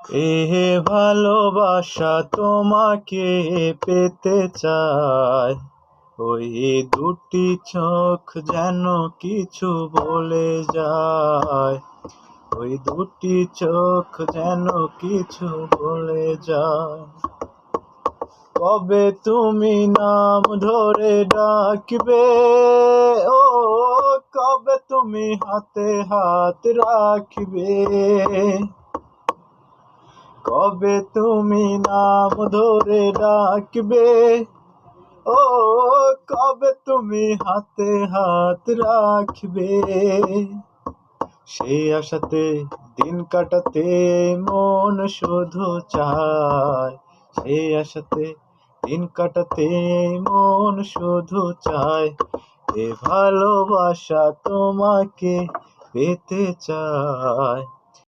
এ ভালোবাসা তোমাকে পেতে চায়, ওই দুটি চোখ যেন কিছু বলে যায়, ওই দুটি চোখ যেন কিছু বলে যায়। কবে তুমি নাম ধরে ডাকবে, ও কবে তুমি হাতে হাত রাখবে, কবে তুমি নাম ধরে ডাকবে, ও কবে তুমি হাতে হাত রাখবে। সেই আশাতে দিন কাটাতে মন শুধু চায়, সেই আশাতে দিন কাটাতে মন শুধু চায়। এ ভালোবাসা তোমাকে পেতে চায়।